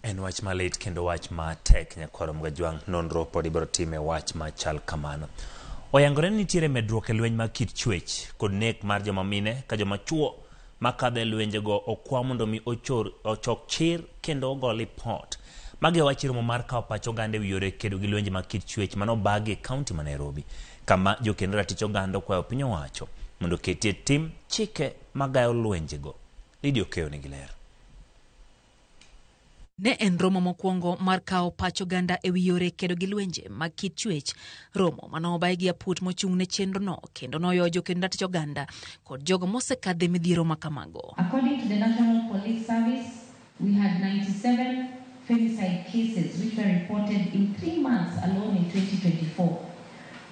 En wach malit kendo wach matek Nyakwaro Mgajwang' nonro pod ibiro time wach machal kamano. Oyangore ni nitiere medruok e lweny mag kit chwech kod nek mar joma mine ka joma chuo makadho e lwenjego okwa mondo mi ochok chir kendo ogo lipot. Magi wach romo mar kawo pach oganda e wi yore kedo gi lwenje mag kit chwech manobagi e kaunti ma Nairobi, kama jokendo ratich oganda okwayo piny owacho mondo ketie tim chike magayo lwenjego. Lidio Keyo nigi ler. Ne en romo mokwongo mar kawo pach oganda e wi yore kedo gi lwenje mag kit chwech, romo manobaye gi aput mochung' ne chenrono kendo noyo jokendo ratich oganda kod jogo mosekadhe midhiero makamago. According to the National Police Service, we had 97 femicide cases which were reported in 3 months alone in 2024.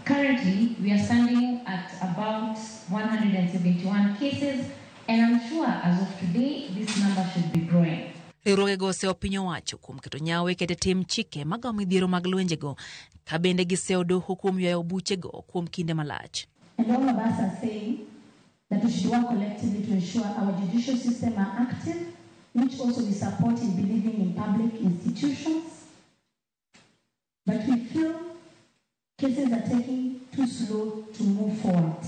Currently, we are standing at about 171 cases, and I'm sure as of today, this number should be growing. Riwruogego oseo piny owacho kuom keto nyawo e kete tim chike magawo midhiero mag lwenjego, ka bende giseo doho kuom ywayo buchego kuom kinde malach. And all of us are saying that we should work collectively to ensure our judicial system are active, which also we support in believing in public institutions. But we feel cases are taking too slow to move forward.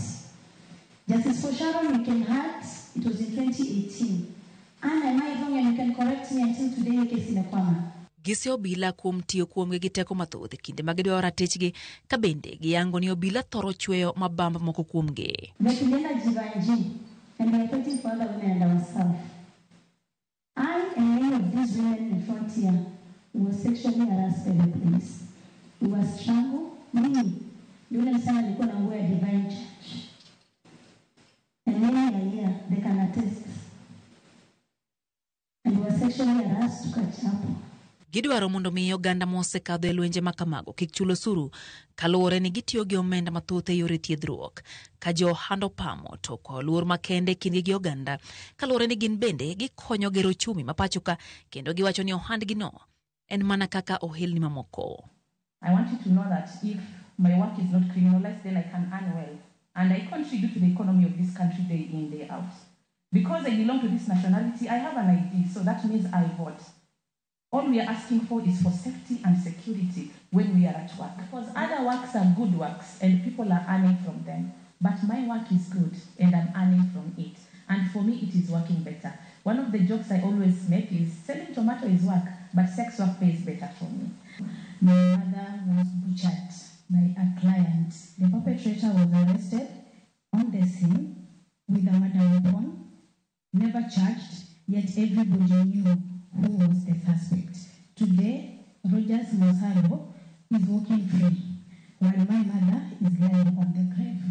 Justice for Sharon Wikenhardt, it was in 2018. And am I wrong, and you can correct me until today, case inakwama. Giseo obila kuom tiyo kuomgi gi teko mathoth kinde ma gidwaro ratichgi, ka bende giyango ni obila thoro chweyo mabamba moko kuomgi. Tulienda Jivanji, and we are fighting for other women and ourselves. I and many of these women in front here were sexually harassed by the police. We were strangled. Mimi, yule msana alikuwa na nguo ya Divine Church. And many are here, they can attest. And we were sexually harassed to catch up. Gidwaro mondo mi oganda mosekadho e lwenje makamago kik chulo osuru, kaluwore ni gitiyo gi omenda mathoth e yore thiedhruok, ka jo ohand pamo to kwa luor makende kindgi gi oganda, kaluwore ni gin bende gikonyo gero chumi mapachoka, kendo giwacho ni ohandgi no en mana kaka ohelni mamoko. I want you to know that if my work is not criminalized, then I can earn well. And I contribute to the economy of this country day in, day out. Because I belong to this nationality, I have an ID, so that means I vote. All we are asking for is for safety and security when we are at work. Because other works are good works and people are earning from them. But my work is good and I'm earning from it. And for me, it is working better. One of the jokes I always make is selling tomato is work, but sex work pays better for me. My mother was butchered by a client. The perpetrator was arrested on the scene with a murder weapon, never charged, yet everybody knew who was the suspect. Today, Rogers Mosaro is walking free, while my mother is lying on the grave.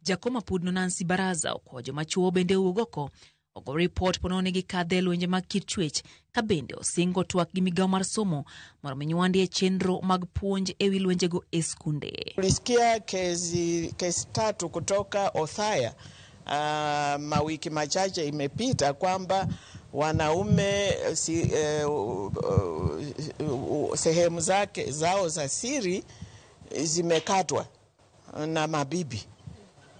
Jakoma Pudno Nancy Baraza okwa joma chuo bende ugoko ogo report ponone gi kadhe lwenje mag kit chwech, ka bende osingo twak gi migawo mar somo mar minywandi e chenro mag puonj e wi lwenjego e skunde. Tulisikia kesi 3 kutoka Othaya mawiki machache imepita kwamba wanaume sehemu zao za siri zimekatwa na mabibi.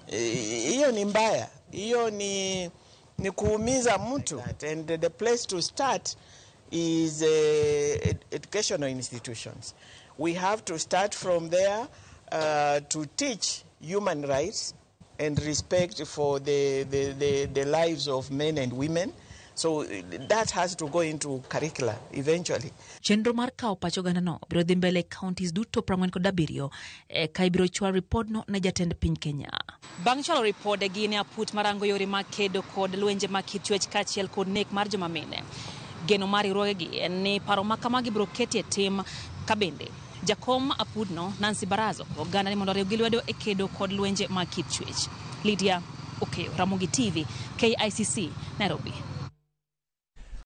Hiyo ni mbaya. Hiyo ni kuumiza mtu. And the place to start is educational institutions. We have to start from there to teach human rights and respect for the lives of men and women. So that has to go into curricula eventually. Chenro mar kawo pach oganda no biro dhi mbele counties duto 47 ka ibiro chwal ripodno ne jatend piny Kenya. Bang' chwalo ripode gi ne aput marango yore mag kedo kod lwenje mag kit chwech kaachiel kod nek mar joma mine. Geno mar riwruogegi en ni paro ma kamagi biro ketie tim, ka bende jakom apudno Nancy Baraza oganda ni mondo oriw gi lwedo e kedo kod lwenje mag kit chwech. Lydia Okeyo, Ramogi TV, KICC, Nairobi.